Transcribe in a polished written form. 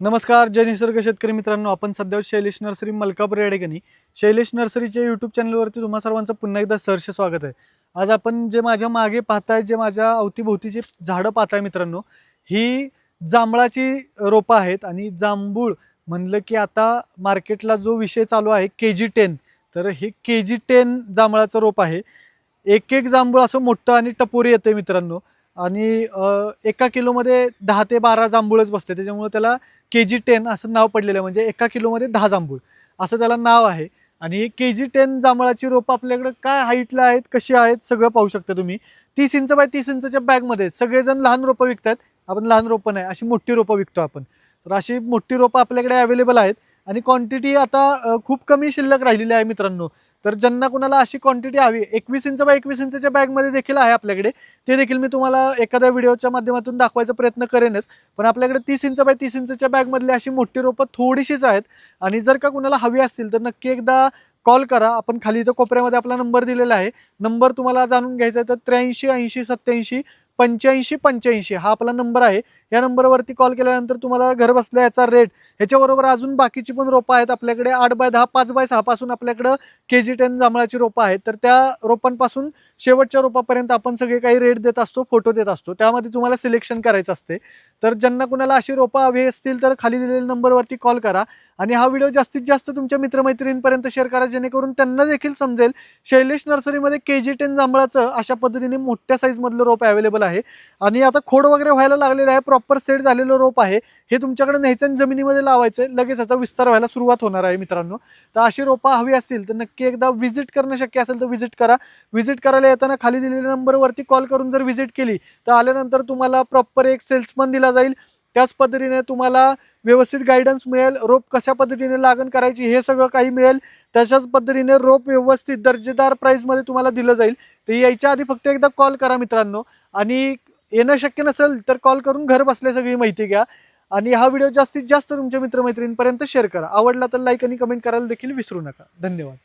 नमस्कार जय निसर्ग शेतकरी मित्रांनो, आपण सध्या शैलेश नर्सरी मलकापूर या ठिकाणी शैलेश नर्सरीच्या यूट्यूब चॅनलवरती तुम्हा सर्वांचं पुन्हा एकदा सहर्ष स्वागत आहे. आज आपण जे माझ्या मागे पाहताय, जे माझ्या अवतीभोवतीचे झाडं पाहताय मित्रांनो, ही जांभळाची रोपं आहेत. आणि जांभूळ म्हणलं की आता मार्केटला जो विषय चालू आहे KG10, तर हे KG10 जांभळाचं रोप आहे. एक एक जांभूळ असं मोठं आणि टपोरी येते मित्रांनो. आणि एका किलोमध्ये 10 ते 12 जांभूळच बसते, त्याच्यामुळे त्याला KG10 असं नाव पडलेलं आहे. म्हणजे एका किलोमध्ये 10 जांभूळ असं त्याला नाव आहे. आणि ही KG10 जांभळाची रोपं आपल्याकडे काय हाईटला आहेत, कशी आहेत, सगळं पाहू शकता तुम्ही. 30 इंच बाय 30 इंचच्या बॅगमध्ये सगळेजण लहान रोपं विकतात. आपण लहान रोपं नाही, अशी मोठी रोपं विकतो आपण. तर अशी मोठी रोपं आपल्याकडे अवेलेबल आहेत. आणि क्वांटिटी आता खूप कमी शिल्लक राहिलेली आहे मित्रांनो. तर ज्यांना कुणाला अशी क्वांटिटी हवी, 21 इंच बाय 21 इंचच्या बॅगमध्ये देखील आहे आपल्याकडे. ते देखील मी तुम्हाला एखाद्या व्हिडिओच्या माध्यमातून दाखवायचा प्रयत्न करेनच. पण आपल्याकडे 30 इंच बाय 30 इंचच्या बॅगमधली अशी मोठी रोपं थोडीशीच आहेत. आणि जर का कुणाला हवी असतील तर नक्की एकदा कॉल करा. आपण खाली इथं कोपऱ्यामध्ये आपला नंबर दिलेला आहे. नंबर तुम्हाला जाणून घ्यायचा आहे तर 83 80 87 85 85 हा आपला नंबर आहे. या नंबरवरती कॉल केल्यानंतर तुम्हाला घर बसल्या याचा रेट, ह्याच्याबरोबर अजून बाकीची पण रोपं आहेत आपल्याकडे. 8 बाय 10 5 बाय 6 पासून आपल्याकडं KG10 जांभळाची रोपं आहेत. तर त्या रोपांपासून शेवटच्या रोपापर्यंत आपण सगळे काही रेट देत असतो, फोटो देत असतो. त्यामध्ये तुम्हाला सिलेक्शन करायचं असते. तर ज्यांना कुणाला अशी रोपं हवी असतील तर खाली दिलेल्या नंबरवरती कॉल करा. आणि हा व्हिडिओ जास्तीत जास्त तुमच्या मित्रमैत्रिणींपर्यंत शेअर करा, जेणेकरून त्यांना देखील समजेल शैलेश नर्सरीमध्ये KG10 जांभळाचं अशा पद्धतीने मोठ्या साईजमधलं रोप अवेलेबल आहे. आणि आता खोड वगैरे व्हायला लागलेलं आहे, प्रॉपर सेट झालेलं रोप आहे. हे तुमच्याकडे न्यायचं आणि जमिनीमध्ये लावायचं, लगेच याचा विस्तार व्हायला सुरुवात होणार आहे मित्रांनो. तर अशी रोपं हवी असतील तर नक्की एकदा व्हिजिट करणं शक्य असेल तर व्हिजिट करा. व्हिजिट करायला येताना खाली दिलेल्या नंबरवरती कॉल करून जर व्हिजिट केली तर आल्यानंतर तुम्हाला प्रॉपर एक सेल्समन दिला जाईल. त्याच पद्धतीने तुम्हाला व्यवस्थित गायडन्स मिळेल, रोप कशा पद्धतीने लागण करायची हे सगळं काही मिळेल. तशाच पद्धतीने रोप व्यवस्थित दर्जेदार प्राईसमध्ये तुम्हाला दिलं जाईल. तर यायच्या आधी फक्त एकदा कॉल करा मित्रांनो. आणि येणं शक्य नसेल तर कॉल करून घर बसल्या सगळी माहिती घ्या. आणि हा व्हिडिओ जास्तीत जास्त तुमच्या मित्रमैत्रिणींपर्यंत शेअर करा. आवडला तर लाईक आणि कमेंट करायला देखील विसरू नका. धन्यवाद.